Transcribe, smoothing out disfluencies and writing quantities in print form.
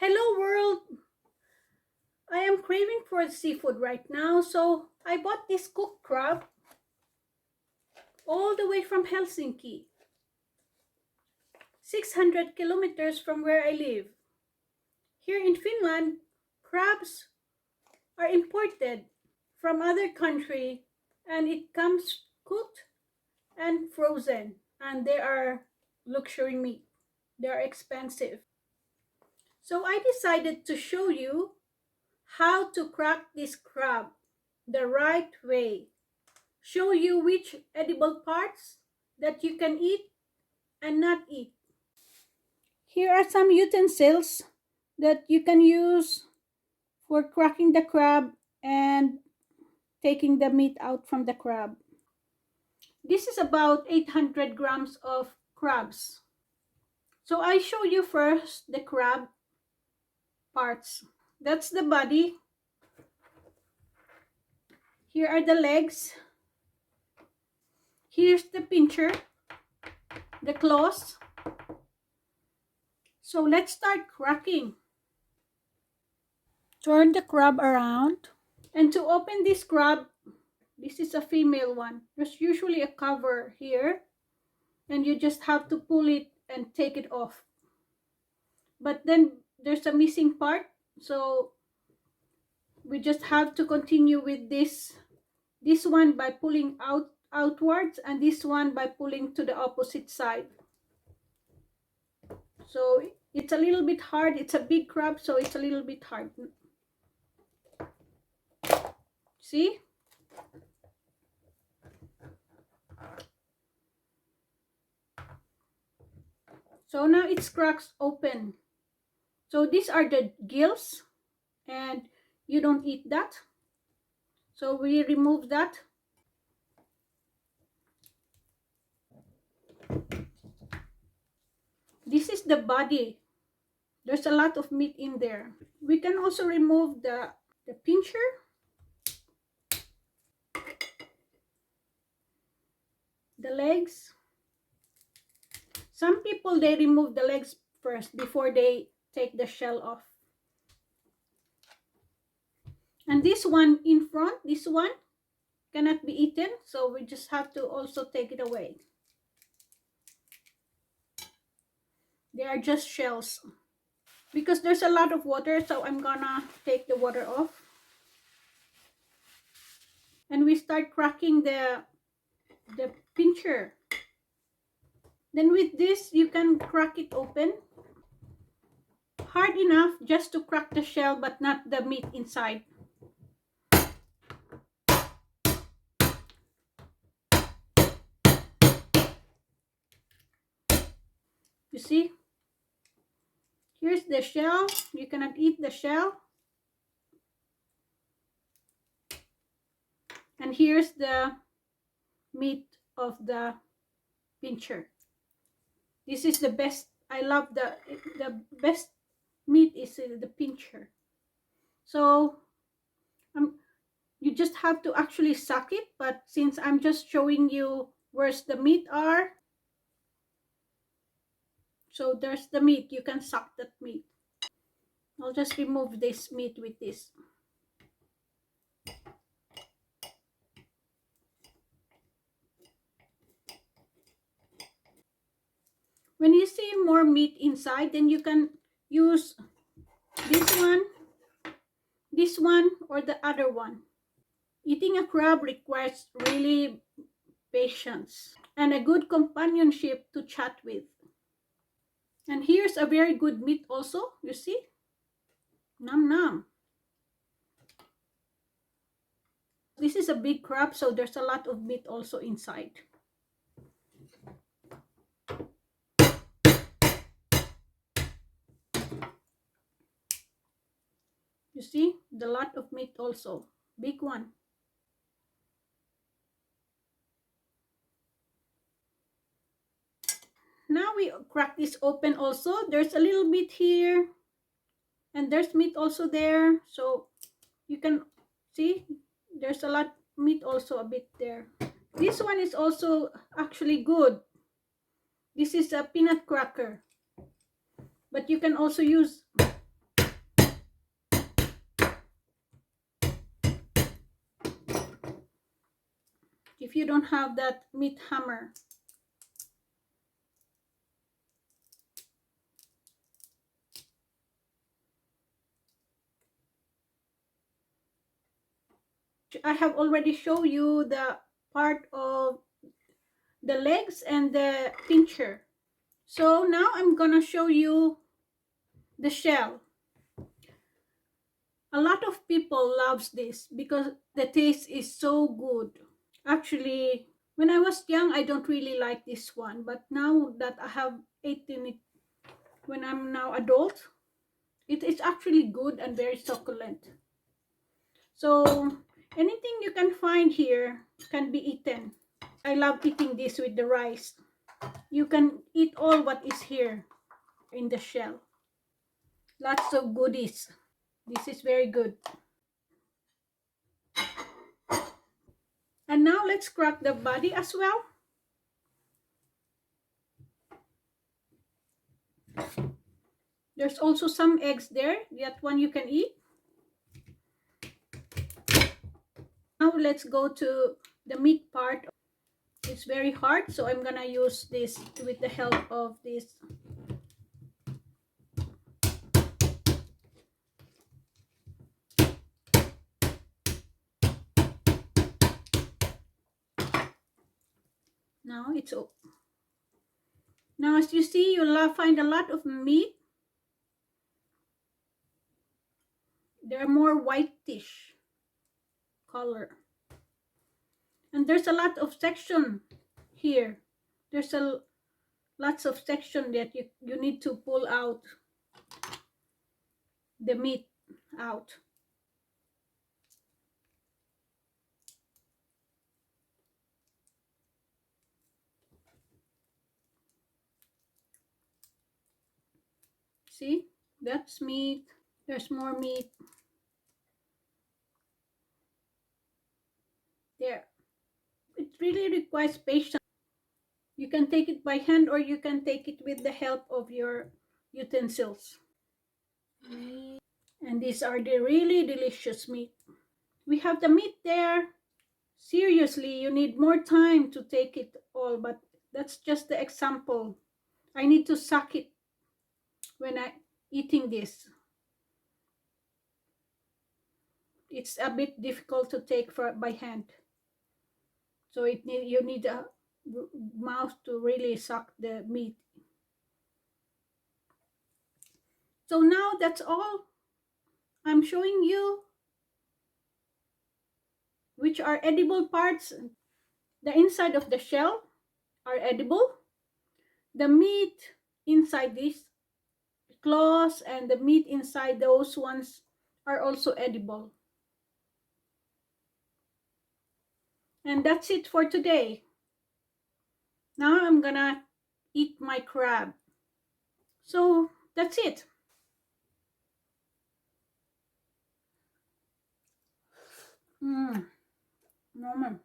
Hello world! I am craving for seafood right now, so I bought this cooked crab all the way from Helsinki, 600 kilometers from where I live. Here in Finland, crabs are imported from other country and it comes cooked and frozen, and they are luxury meat. They are expensive. So I decided to show you how to crack this crab the right way. Show you which edible parts that you can eat and not eat. Here are some utensils that you can use for cracking the crab and taking the meat out from the crab. This is about 800 grams of crabs. So I show you first the crab parts. That's the body. Here are the legs. Here's the pincher, the claws. So let's start cracking. Turn the crab around. And to open this crab, this is a female one. There's usually a cover here. And you just have to pull it and take it off. But then there's a missing part. So we just have to continue with this one by pulling outwards, and this one by pulling to the opposite side. So it's a little bit hard. It's a big crab, so it's a little bit hard. See? So now it's cracks open. So these are the gills, and you don't eat that. So we remove that. This is the body. There's a lot of meat in there. We can also remove the pincher. The legs. Some people, they remove the legs first before they take the shell off. And this one in front, this one cannot be eaten, so we just have to also take it away. They are just shells. Because there's a lot of water, so I'm gonna take the water off. And we start cracking the pincher. Then with this, you can crack it open. Hard enough just to crack the shell, but not the meat inside. You see? Here's the shell. You cannot eat the shell. And here's the meat of the pincher. This is the best. I love the best meat is the pincher. So you just have to actually suck it, but since I'm just showing you where's the meat are, so there's the meat. You can suck that meat. I'll just remove this meat with this. When you see more meat inside, then you can use this one, or the other one. Eating a crab requires really patience and a good companionship to chat with. And here's a very good meat also, you see? Nom nom. This is a big crab, so there's a lot of meat also inside. You see, the lot of meat also, big one. Now we crack this open also. There's a little bit here, and there's meat also there. So you can see there's a lot of meat also a bit there. This one is also actually good. This is a peanut cracker, but you can also use if you don't have that meat hammer. I have already shown you the part of the legs and the pincher. So now I'm gonna show you the shell. A lot of people loves this because the taste is so good. Actually, when I was young, I don't really like this one, but now that I have eaten it when I'm now adult, it is actually good and very succulent. So anything you can find here can be eaten. I love eating this with the rice. You can eat all what is here in the shell. Lots of goodies. This is very good. And now let's crack the body as well. There's also some eggs there. That one you can eat. Now let's go to the meat part. It's very hard, so I'm gonna use this with the help of this. Now it's now, as you see, you'll find a lot of meat. They're more whitish color. And there's a lot of section here. There's lots of section that you need to pull out the meat out. See, that's meat. There's more meat. There. It really requires patience. You can take it by hand or you can take it with the help of your utensils. And these are the really delicious meat. We have the meat there. Seriously, you need more time to take it all, but that's just the example. I need to suck it when I'm eating this. It's a bit difficult to take by hand. So you need a mouth to really suck the meat. So now that's all. I'm showing you which are edible parts. The inside of the shell are edible. The meat inside this claws and the meat inside those ones are also edible. And that's it for today. Now I'm gonna eat my crab. So that's it. Mmm. Normal.